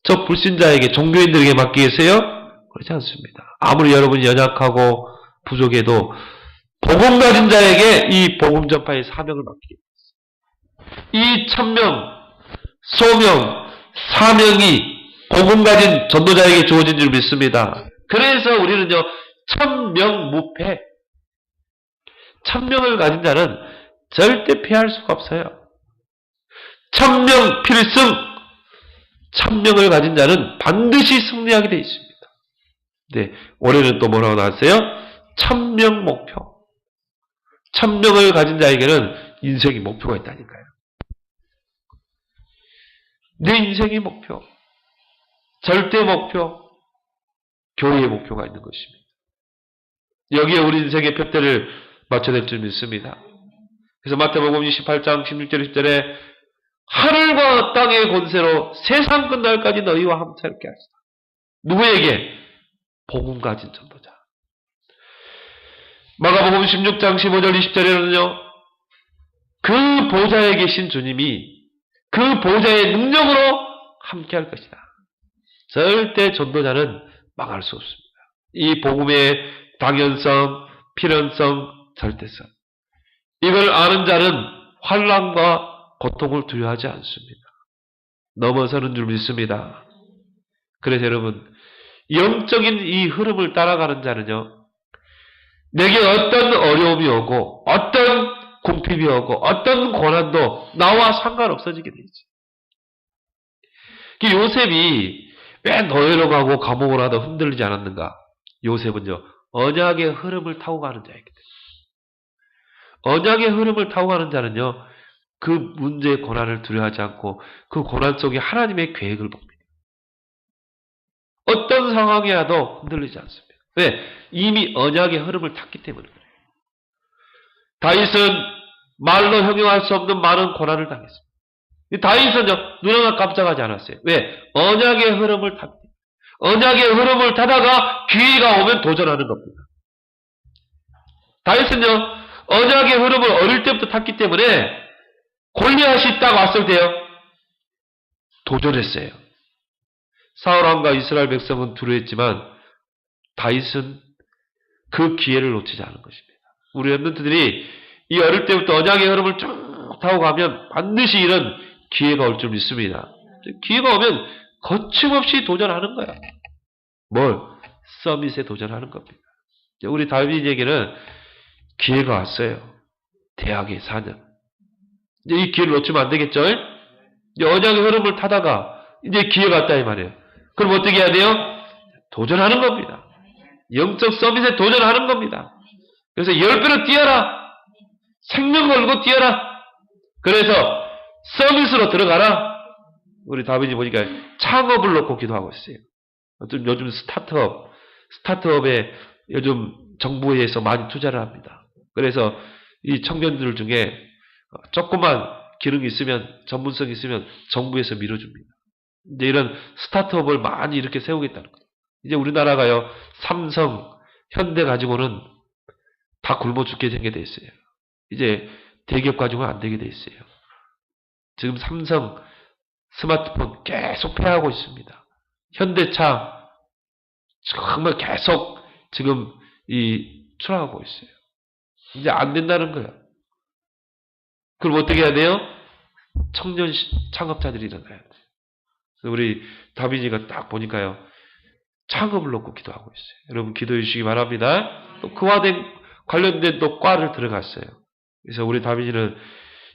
저 불신자에게, 종교인들에게 맡기겠어요? 그렇지 않습니다. 아무리 여러분이 연약하고 부족해도 복음 가진 자에게 이 복음 전파의 사명을 맡기겠어요. 이 천명, 소명, 사명이 복음 가진 전도자에게 주어진 줄 믿습니다. 그래서 우리는요, 천명무패. 천명을 가진 자는 절대 패할 수가 없어요. 천명필승. 천명을 가진 자는 반드시 승리하게 되어 있습니다. 네, 올해는 또 뭐라고 나왔어요? 천명목표. 천명을 가진 자에게는 인생의 목표가 있다니까요. 내 인생의 목표, 절대 목표, 교회의 목표가 있는 것입니다. 여기에 우리 인생의 표대를 맞춰야 될 줄 믿습니다. 그래서 마태복음 28장 16절 10절에 하늘과 땅의 권세로 세상 끝날까지 너희와 함께 하시다. 누구에게? 복음 가진 전도자. 마가복음 16장 15절 20절에는요, 그 보좌에 계신 주님이 그 보좌의 능력으로 함께 할 것이다. 절대 전도자는 망할 수 없습니다. 이 복음의 당연성, 필연성, 절대성. 이걸 아는 자는 환난과 고통을 두려워하지 않습니다. 넘어서는 줄 믿습니다. 그래서 여러분, 영적인 이 흐름을 따라가는 자는요, 내게 어떤 어려움이 오고 어떤 궁핍이 오고 어떤 고난도 나와 상관없어지게 되지. 요셉이 왜 노예로 가고 감옥을 하다 흔들리지 않았는가? 요셉은요, 언약의 흐름을 타고 가는 자이기 때문에. 언약의 흐름을 타고 가는 자는요, 그 문제의 고난을 두려워하지 않고 그 고난 속에 하나님의 계획을 봅니다. 어떤 상황이라도 흔들리지 않습니다. 왜? 이미 언약의 흐름을 탔기 때문에 그래요. 다윗은 말로 형용할 수 없는 많은 고난을 당했습니다. 다윗은요, 눈 하나 깜짝하지 않았어요. 왜? 언약의 흐름을 탔기 때문에. 언약의 흐름을 타다가 기회가 오면 도전하는 겁니다. 다윗은요, 언약의 흐름을 어릴 때부터 탔기 때문에 골리앗이 딱 왔을 때요, 도전했어요. 사울왕과 이스라엘 백성은 두려워했지만 다윗은 그 기회를 놓치지 않은 것입니다. 우리 랩런트들이 이 어릴 때부터 언약의 흐름을 쭉 타고 가면 반드시 이런 기회가 올 줄 믿습니다. 기회가 오면 거침없이 도전하는 거야. 뭘? 서밋에 도전하는 겁니다. 우리 다윗에게는 기회가 왔어요. 대학에 4년. 이제 이 기회를 놓치면 안 되겠죠? 이제 언약의 흐름을 타다가 이제 기회가 왔다 이 말이에요. 그럼 어떻게 해야 돼요? 도전하는 겁니다. 영적 서밋에 도전하는 겁니다. 그래서 10배로 뛰어라. 생명 걸고 뛰어라. 그래서 서밋으로 들어가라. 우리 다윗이 보니까 창업을 놓고 기도하고 있어요. 요즘 스타트업에 요즘 정부에서 많이 투자를 합니다. 그래서 이 청년들 중에 조그만 기능이 있으면, 전문성이 있으면 정부에서 밀어줍니다. 이제 이런 스타트업을 많이 이렇게 세우겠다는 거예요. 이제 우리나라가요, 삼성, 현대 가지고는 다 굶어 죽게 생겨 돼 있어요. 이제 대기업 가지고는 안 되게 돼 있어요. 지금 삼성 스마트폰 계속 폐하고 있습니다. 현대차 정말 계속 지금 추락하고 있어요. 이제 안 된다는 거예요. 그럼 어떻게 해야 돼요? 청년 창업자들이 일어나야 돼요. 우리 다빈이가 딱 보니까요, 창업을 놓고 기도하고 있어요. 여러분 기도해 주시기 바랍니다. 또 그와 관련된 또 과를 들어갔어요. 그래서 우리 다빈이는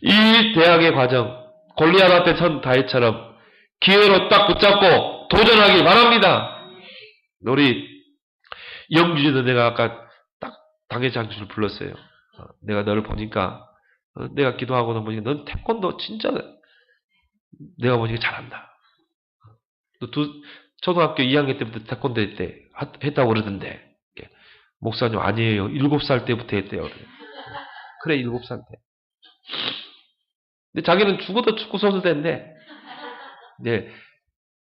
이 대학의 과정, 골리앗 앞에 선 다윗처럼 기회로 딱 붙잡고 도전하길 바랍니다. 우리 영준이도 내가 아까 딱 당회장주를 불렀어요. 내가 너를 보니까, 내가 기도하고 보니까 넌 태권도 진짜 내가 보니까 잘한다. 초등학교 2학년 때부터 태권도 했다고 그러던데, 목사님 아니에요. 7살 때부터 했대요. 그래 7살 때. 근데 자기는 죽어도 축구 선수 된대. 네,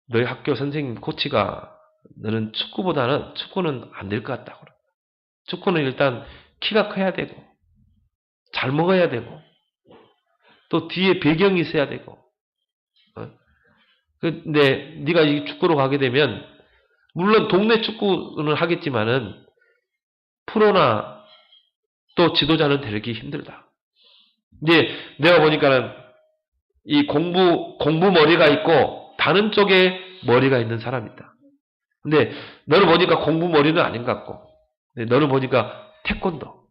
너희 학교 선생님 코치가 너는 축구는 안 될 것 같다고. 축구는 일단 키가 커야 되고, 잘 먹어야 되고, 또 뒤에 배경이 있어야 되고. 근데 네가 이 축구로 가게 되면 물론 동네 축구는 하겠지만은 프로나 또 지도자는 되기 힘들다. 근데 내가 보니까는 이 공부 머리가 있고 다른 쪽에 머리가 있는 사람이다. 근데 너를 보니까 공부 머리는 아닌 것 같고, 근데 너를 보니까 태권도.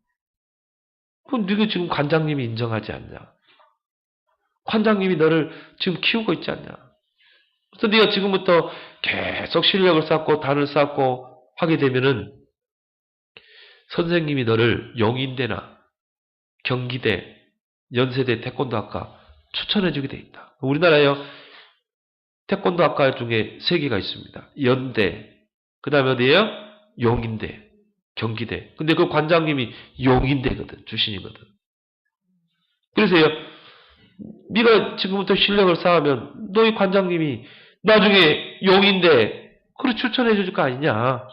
그럼 네가 지금 관장님이 인정하지 않냐? 관장님이 너를 지금 키우고 있지 않냐? 그래서 네가 지금부터 계속 실력을 쌓고 단을 쌓고 하게 되면은 선생님이 너를 용인대나 경기대, 연세대 태권도학과 추천해주게 돼 있다. 우리나라에요, 태권도학과 중에 3개가 있습니다. 연대, 그 다음에 어디에요? 용인대, 경기대. 근데 그 관장님이 용인대거든, 출신이거든. 그래서요, 네가 지금부터 실력을 쌓으면 너희 관장님이 나중에 용인대 그걸 추천해 줄 거 아니냐.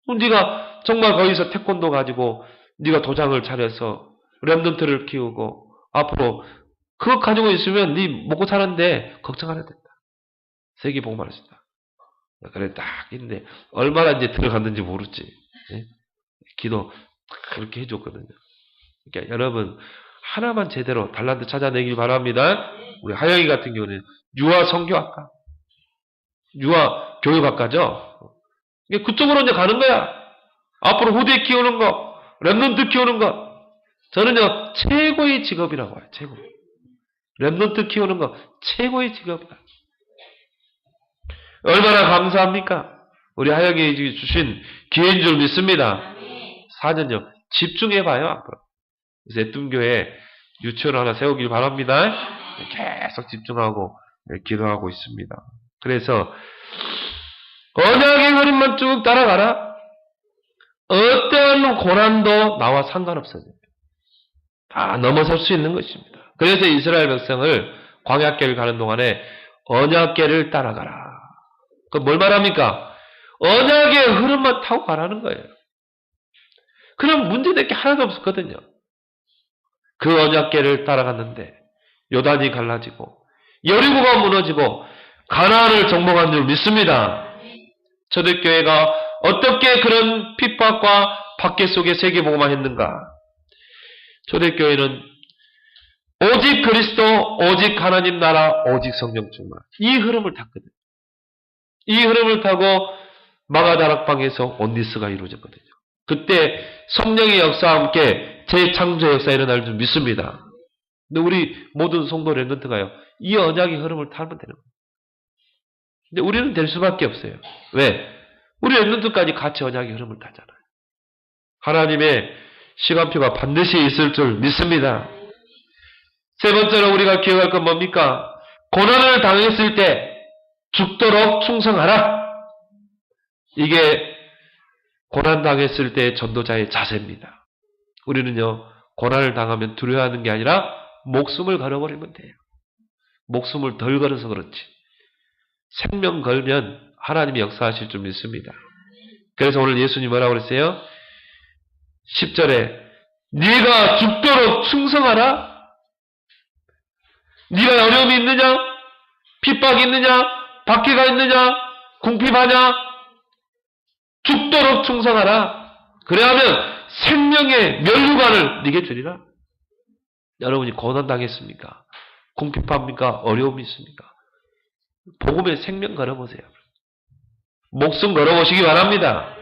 그럼 네가 정말 거기서 태권도 가지고 네가 도장을 차려서 랩런트를 키우고 앞으로 그거 가지고 있으면 네 먹고 사는데 걱정 안 해도 된다. 세계 복만할 수 있다. 그래 딱 있는데 얼마나 이제 들어갔는지 모르지. 네? 기도 그렇게 해줬거든요. 그러니까 여러분 하나만 제대로 달란트 찾아내길 바랍니다. 우리 하영이 같은 경우는 유아 성교학과, 유아 교육학과죠. 그쪽으로 이제 가는 거야. 앞으로 후대 키우는 거, 랩런트 키우는 거. 저는요 최고의 직업이라고 해요. 최고. 랩런트 키우는 거 최고의 직업이다. 얼마나 감사합니까? 우리 하영이 주신 기회인 줄 믿습니다. 4년요. 집중해봐요 앞으로. 그래서 애뚱교회 유치원 하나 세우길 바랍니다. 계속 집중하고 기도하고 있습니다. 그래서 언약의 흐름만 쭉 따라가라. 어떠한 고난도 나와 상관없어요. 다 넘어설 수 있는 것입니다. 그래서 이스라엘 백성을 광야길을 가는 동안에 언약길을 따라가라. 그 뭘 말합니까? 언약의 흐름만 타고 가라는 거예요. 그럼 문제될 게 하나도 없었거든요. 그 언약궤를 따라갔는데 요단이 갈라지고 여리고가 무너지고 가나안을 정복한 줄 믿습니다. 초대교회가 어떻게 그런 핍박과 박해 속에 세계복음만 했는가? 초대교회는 오직 그리스도, 오직 하나님 나라, 오직 성령 충만. 이 흐름을 탔거든요. 이 흐름을 타고 마가다락방에서 온니스가 이루어졌거든요. 그때 성령의 역사와 함께 재창조의 역사가 일어날 줄 믿습니다. 근데 우리 모든 성도 렘넌트가요, 이 언약의 흐름을 타면 되는 거예요. 근데 우리는 될 수밖에 없어요. 왜? 우리 렘넌트까지 같이 언약의 흐름을 타잖아요. 하나님의 시간표가 반드시 있을 줄 믿습니다. 세 번째로 우리가 기억할 건 뭡니까? 고난을 당했을 때 죽도록 충성하라. 이게 고난당했을 때 전도자의 자세입니다. 우리는요, 고난을 당하면 두려워하는 게 아니라 목숨을 걸어버리면 돼요. 목숨을 덜 걸어서 그렇지. 생명 걸면 하나님이 역사하실 줄 믿습니다. 그래서 오늘 예수님 뭐라고 그랬어요? 10절에 네가 죽도록 충성하라. 네가 어려움이 있느냐? 핍박이 있느냐? 박해가 있느냐? 궁핍하냐? 죽도록 충성하라. 그래야하면 생명의 면류관을 네게 주리라. 여러분이 고난당했습니까? 궁핍합니까? 어려움이 있습니까? 복음의 생명 걸어보세요. 목숨 걸어보시기 바랍니다.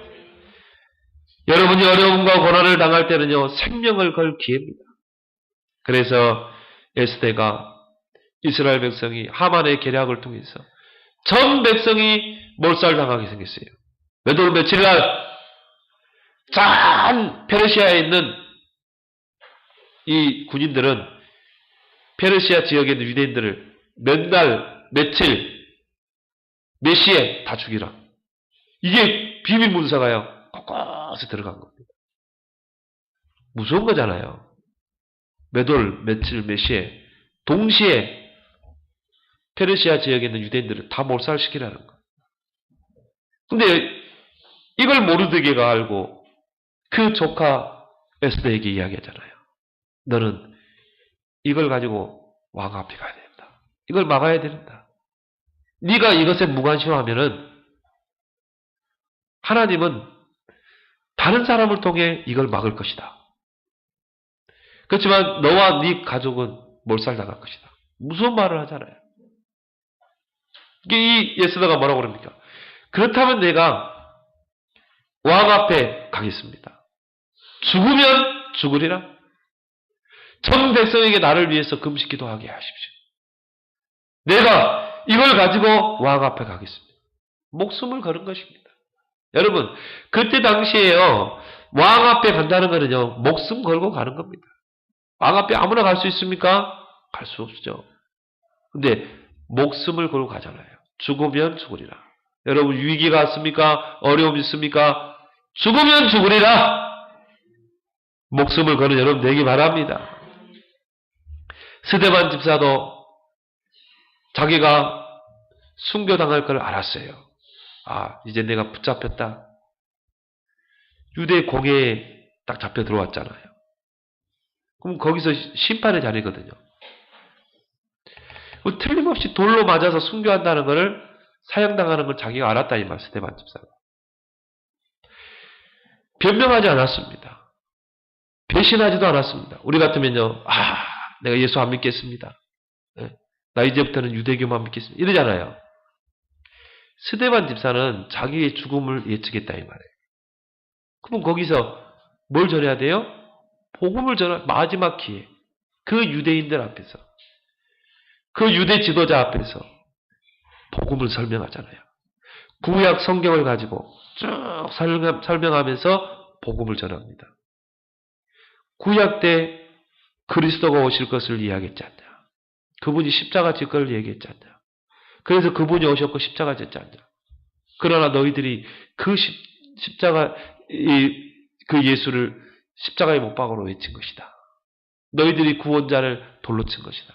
여러분이 어려움과 고난을 당할 때는요, 생명을 걸 기회입니다. 그래서 에스더가 이스라엘 백성이 하만의 계략을 통해서 전 백성이 몰살당하게 생겼어요. 몇 월 며칠 날 전 페르시아에 있는 이 군인들은 페르시아 지역에 있는 유대인들을 몇 날, 며칠, 몇 시에 다 죽이라. 이게 비밀 문서가요, 꺾어서 들어간 겁니다. 무서운 거잖아요. 몇 월, 며칠, 몇 시에 동시에 페르시아 지역에 있는 유대인들을 다 몰살시키라는 거예요. 근데 이걸 모르드게가 알고 그 조카 에스더에게 이야기하잖아요. 너는 이걸 가지고 왕 앞에 가야 된다. 이걸 막아야 된다. 네가 이것에 무관심하면은 하나님은 다른 사람을 통해 이걸 막을 것이다. 그렇지만 너와 네 가족은 몰살당할 것이다. 무서운 말을 하잖아요. 이 에스더가 뭐라고 그럽니까? 그렇다면 내가 왕 앞에 가겠습니다. 죽으면 죽으리라. 전 백성에게 나를 위해서 금식 기도하게 하십시오. 내가 이걸 가지고 왕 앞에 가겠습니다. 목숨을 거는 것입니다. 여러분, 그때 당시에요, 왕 앞에 간다는 거는요, 목숨 걸고 가는 겁니다. 왕 앞에 아무나 갈 수 있습니까? 갈 수 없죠. 근데 목숨을 걸고 가잖아요. 죽으면 죽으리라. 여러분, 위기가 왔습니까? 어려움이 있습니까? 죽으면 죽으리라. 목숨을 거는 여러분 되기 바랍니다. 스데반 집사도 자기가 순교당할 걸 알았어요. 아, 이제 내가 붙잡혔다. 유대 공회에 딱 잡혀 들어왔잖아요. 그럼 거기서 심판의 자리거든요. 틀림없이 돌로 맞아서 순교한다는 것을 사형당하는 걸 자기가 알았다 이 말, 스데반 집사가. 변명하지 않았습니다. 배신하지도 않았습니다. 우리 같으면요, 내가 예수 안 믿겠습니다. 나 이제부터는 유대교만 믿겠습니다. 이러잖아요. 스데반 집사는 자기의 죽음을 예측했다 이 말이에요. 그럼 거기서 뭘 전해야 돼요? 복음을 전할 마지막 기회. 그 유대인들 앞에서, 그 유대 지도자 앞에서 복음을 설명하잖아요. 구약 성경을 가지고 쭉 설명하면서 복음을 전합니다. 구약 때 그리스도가 오실 것을 이야기했지 않냐. 그분이 십자가 질 것을 얘기했지 않냐. 그래서 그분이 오셨고 십자가 졌지 않냐. 그러나 너희들이 그 십자가, 그 예수를 십자가에 못 박으로 외친 것이다. 너희들이 구원자를 돌로 친 것이다.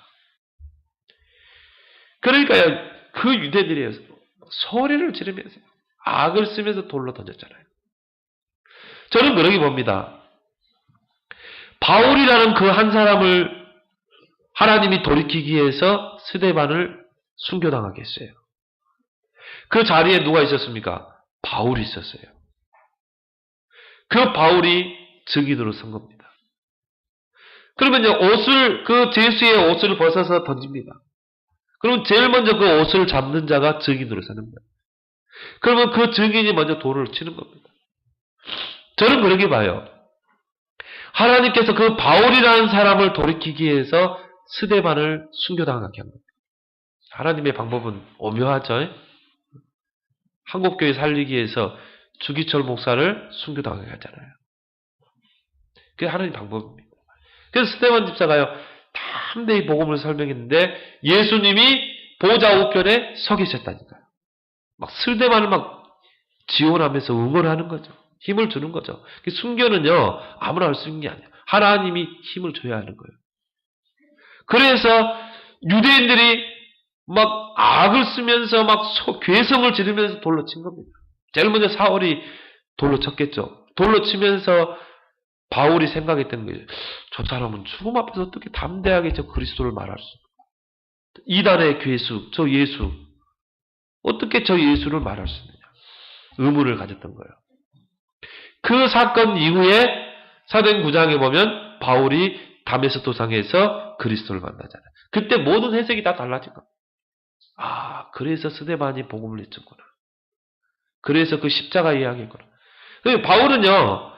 그러니까요, 그 유대들이 소리를 지르면서 악을 쓰면서 돌로 던졌잖아요. 저는 그러기 봅니다. 바울이라는 그 한 사람을 하나님이 돌이키기 위해서 스데반을 순교당하게 했어요. 그 자리에 누가 있었습니까? 바울이 있었어요. 그 바울이 증인으로 선 겁니다. 그러면요, 그 제수의 옷을 벗어서 던집니다. 그럼 제일 먼저 그 옷을 잡는 자가 증인으로 서는 거예요. 그러면 그 증인이 먼저 돌을 치는 겁니다. 저는 그렇게 봐요. 하나님께서 그 바울이라는 사람을 돌이키기 위해서 스데반을 순교당하게 한 겁니다. 하나님의 방법은 오묘하죠. 한국교회 살리기 위해서 주기철 목사를 순교당하게 하잖아요. 그게 하나님 방법입니다. 그래서 스데반 집사가요, 담대히 복음을 설명했는데 예수님이 보좌 우편에 서 계셨다니까요. 막 스데반을 막 지원하면서 응원하는 거죠. 힘을 주는 거죠. 순교는요, 아무나 할 수 있는 게 아니에요. 하나님이 힘을 줘야 하는 거예요. 그래서 유대인들이 막 악을 쓰면서 막 괴성을 지르면서 돌로 친 겁니다. 제일 먼저 사울이 돌로 쳤겠죠. 돌로 치면서 바울이 생각했던 거예요. 저 사람은 죽음 앞에서 어떻게 담대하게 저 그리스도를 말할 수 있을까? 이단의 괴수, 저 예수. 어떻게 저 예수를 말할 수 있느냐. 의문을 가졌던 거예요. 그 사건 이후에 사도행 9장에 보면 바울이 다메섹 도상에서 그리스도를 만나잖아요. 그때 모든 해석이 다 달라진 겁니다. 아, 그래서 스데반이 복음을 내쳤구나. 그래서 그 십자가 이야기했구나. 바울은요,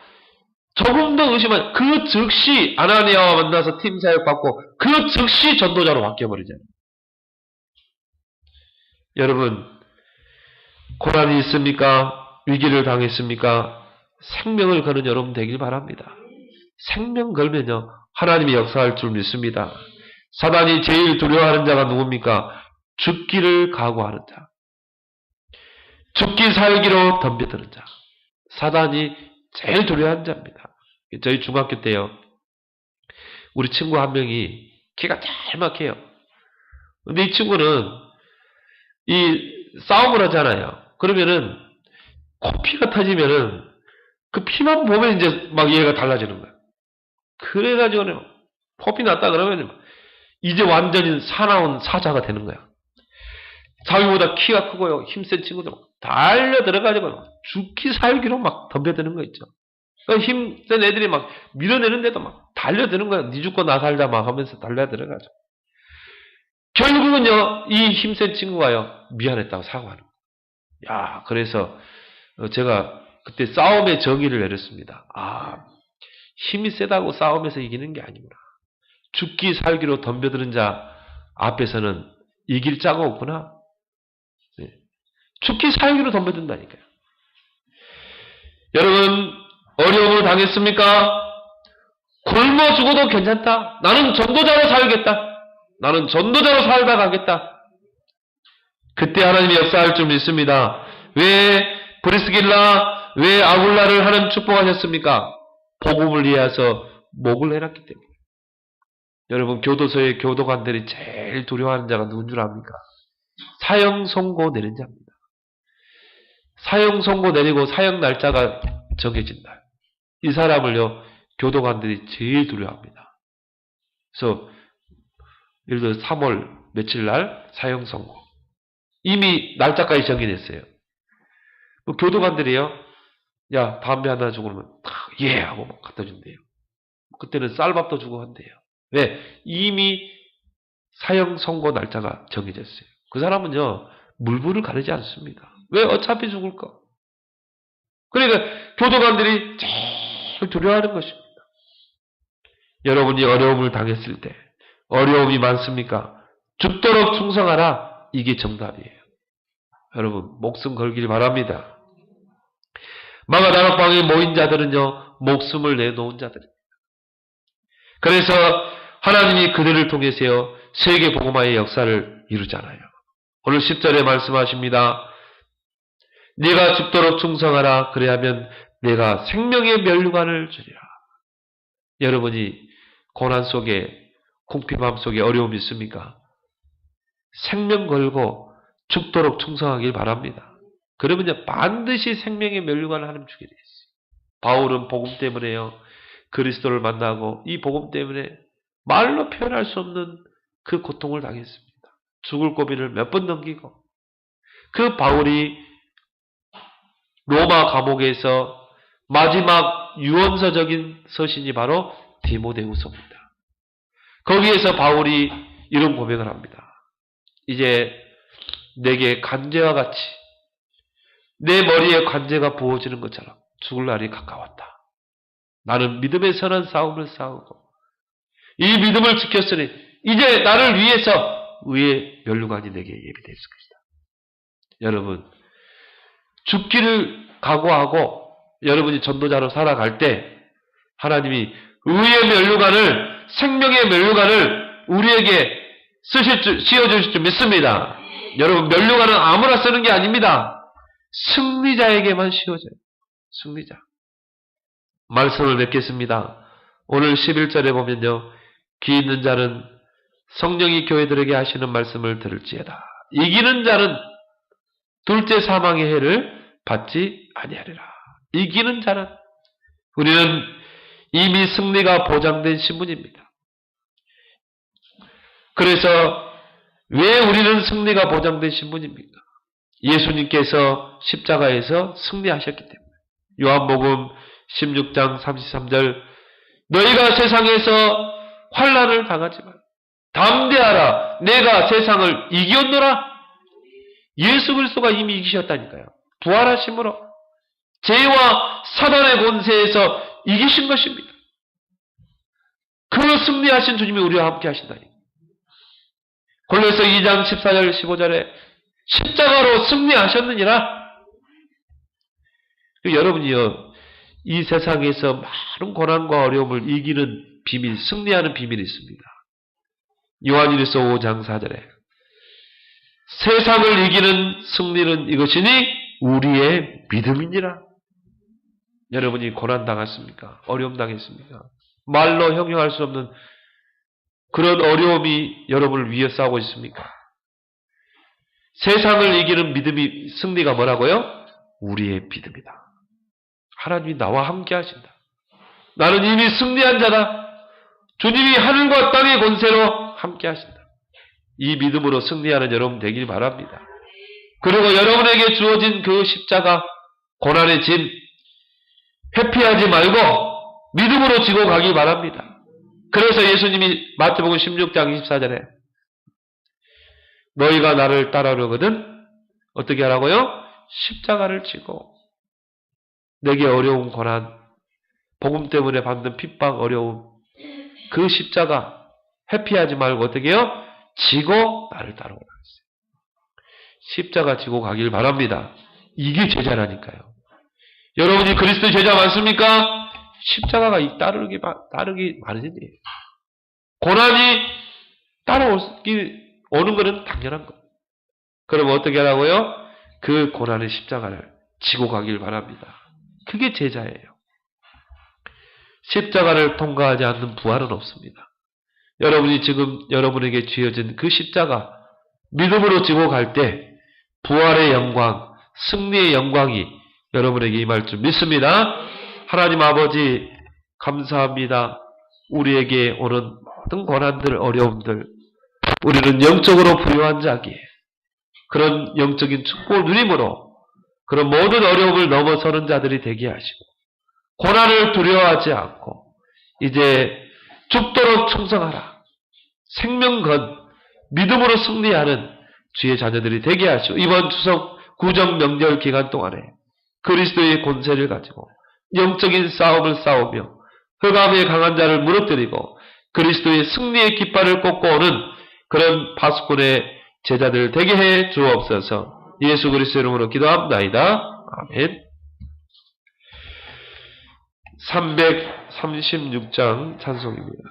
조금 더 의심한, 그 즉시 아나니아와 만나서 팀 사역 받고, 그 즉시 전도자로 바뀌어버리잖아요. 여러분, 고난이 있습니까? 위기를 당했습니까? 생명을 거는 여러분 되길 바랍니다. 생명 걸면요, 하나님이 역사할 줄 믿습니다. 사단이 제일 두려워하는 자가 누굽니까? 죽기를 각오하는 자. 죽기 살기로 덤벼드는 자. 사단이 제일 두려워하는 자입니다. 저희 중학교 때요, 우리 친구 한 명이 키가 잘 막혀요. 근데 이 친구는 이 싸움을 하잖아요. 그러면은 코피가 터지면은 그 피만 보면 이제 막 얘가 달라지는 거야. 그래가지고는 코피 났다 그러면 이제 완전히 사나운 사자가 되는 거야. 자기보다 키가 크고요, 힘센 친구들 막 달려 들어가지고 죽기 살기로 막 덤벼드는 거 있죠. 힘센 애들이 막 밀어내는데도 막 달려드는 거야. 니 죽고 나 살자 막 하면서 달려 들어가죠. 결국은요, 이 힘센 친구가요, 미안했다고 사과하는 거예요. 야, 그래서 제가 그때 싸움의 정의를 내렸습니다. 아, 힘이 세다고 싸움에서 이기는 게 아니구나. 죽기 살기로 덤벼드는 자 앞에서는 이길 자가 없구나. 네. 죽기 살기로 덤벼든다니까요. 여러분, 어려움을 당했습니까? 굶어 죽어도 괜찮다. 나는 전도자로 살겠다. 나는 전도자로 살다 가겠다. 그때 하나님이 역사할 줄 믿습니다. 왜 브리스길라, 왜 아굴라를 하나님 축복하셨습니까? 복음을 위해서 목을 내놨기 때문에. 여러분, 교도소의 교도관들이 제일 두려워하는 자가 누군 줄 압니까? 사형 선고 내린 자입니다. 사형 선고 내리고 사형 날짜가 정해진다. 이 사람을요, 교도관들이 제일 두려워합니다. 그래서 예를 들어 3월 며칠 날 사형 선고. 이미 날짜까지 정해냈어요. 교도관들이요, 야, 담배 하나 주고 그러면 예 하고 막 갖다 준대요. 그때는 쌀밥도 주고 한대요. 왜? 이미 사형 선고 날짜가 정해졌어요. 그 사람은요, 물불을 가리지 않습니다. 왜? 어차피 죽을 거. 그러니까 교도관들이 제일 두려워하는 것입니다. 여러분이 어려움을 당했을 때 어려움이 많습니까? 죽도록 충성하라. 이게 정답이에요. 여러분, 목숨 걸길 바랍니다. 마가다락방에 모인 자들은요, 목숨을 내놓은 자들입니다. 그래서 하나님이 그들을 통해서요, 세계 복음화의 역사를 이루잖아요. 오늘 10절에 말씀하십니다. 네가 죽도록 충성하라. 그래야면 내가 생명의 면류관을 주리라. 여러분이 고난 속에, 궁핍함 속에 어려움이 있습니까? 생명 걸고 죽도록 충성하길 바랍니다. 그러면요, 반드시 생명의 면류관을 하나님 주게 되어 있어요. 바울은 복음 때문에요, 그리스도를 만나고 이 복음 때문에 말로 표현할 수 없는 그 고통을 당했습니다. 죽을 고비를 몇 번 넘기고, 그 바울이 로마 감옥에서 마지막 유언서적인 서신이 바로 디모데후서입니다. 거기에서 바울이 이런 고백을 합니다. 이제 내게 간제와 같이 내 머리에 관제가 부어지는 것처럼 죽을 날이 가까웠다. 나는 믿음의 선한 싸움을 싸우고 이 믿음을 지켰으니 이제 나를 위해서 의의 면류관이 내게 예비되었을 것이다. 여러분, 죽기를 각오하고 여러분이 전도자로 살아갈 때 하나님이 의의 면류관을, 생명의 면류관을 우리에게 씌워주실 줄 믿습니다. 여러분, 면류관은 아무나 쓰는 게 아닙니다. 승리자에게만 씌워져요. 승리자. 말씀을 맺겠습니다. 오늘 11절에 보면요, 귀 있는 자는 성령이 교회들에게 하시는 말씀을 들을지어다. 이기는 자는 둘째 사망의 해를 받지 아니하리라. 이기는 자는, 우리는 이미 승리가 보장된 신분입니다. 그래서 왜 우리는 승리가 보장된 신분입니까? 예수님께서 십자가에서 승리하셨기 때문에. 요한복음 16장 33절, 너희가 세상에서 환난을 당하지만 담대하라, 내가 세상을 이겼노라. 예수 그리스도가 이미 이기셨다니까요. 부활하심으로 죄와 사단의 권세에서 이기신 것입니다. 그 승리하신 주님이 우리와 함께 하신다니. 골로새 2장 14절 15절에 십자가로 승리하셨느니라. 여러분이요, 이 세상에서 많은 고난과 어려움을 이기는 비밀, 승리하는 비밀이 있습니다. 요한일서 5장 4절에 세상을 이기는 승리는 이것이니 우리의 믿음이니라. 여러분이 고난 당했습니까? 어려움 당했습니까? 말로 형용할 수 없는 그런 어려움이 여러분을 위해 싸우고 있습니까? 세상을 이기는 믿음이, 승리가 뭐라고요? 우리의 믿음이다. 하나님이 나와 함께 하신다. 나는 이미 승리한 자다. 주님이 하늘과 땅의 권세로 함께 하신다. 이 믿음으로 승리하는 여러분 되길 바랍니다. 그리고 여러분에게 주어진 그 십자가, 고난의 짐, 회피하지 말고 믿음으로 지고 가기 바랍니다. 그래서 예수님이 마태복음 16장 24절에 너희가 나를 따라오려거든 어떻게 하라고요? 십자가를 지고 내게 어려운 고난, 복음 때문에 받는 핍박, 어려움, 그 십자가 회피하지 말고 어떻게 해요? 지고 나를 따라오라. 십자가 지고 가길 바랍니다. 이게 제자라니까요. 여러분이 그리스도 제자 맞습니까? 십자가가 따르기 마련이에요. 고난이 오는 것은 당연한 겁니다. 그럼 어떻게 하라고요? 그 고난의 십자가를 지고 가길 바랍니다. 그게 제자예요. 십자가를 통과하지 않는 부활은 없습니다. 여러분이 지금 여러분에게 쥐어진 그 십자가 믿음으로 지고 갈 때 부활의 영광, 승리의 영광이 여러분에게 임할 줄 믿습니다. 하나님 아버지 감사합니다. 우리에게 오는 모든 고난들, 어려움들, 우리는 영적으로 부유한 자기에 그런 영적인 축복을 누림으로 그런 모든 어려움을 넘어서는 자들이 되게 하시고 고난을 두려워하지 않고 이제 죽도록 충성하라. 생명건 믿음으로 승리하는 주의 자녀들이 되게 하시고 이번 추석 구정 명절 기간 동안에 그리스도의 권세를 가지고 영적인 싸움을 싸우며 흑암의 강한 자를 무너뜨리고 그리스도의 승리의 깃발을 꽂고 오는 그런 파수꾼의 제자들 되게 해 주옵소서. 예수 그리스도 이름으로 기도합나이다. 아멘. 336장 찬송입니다.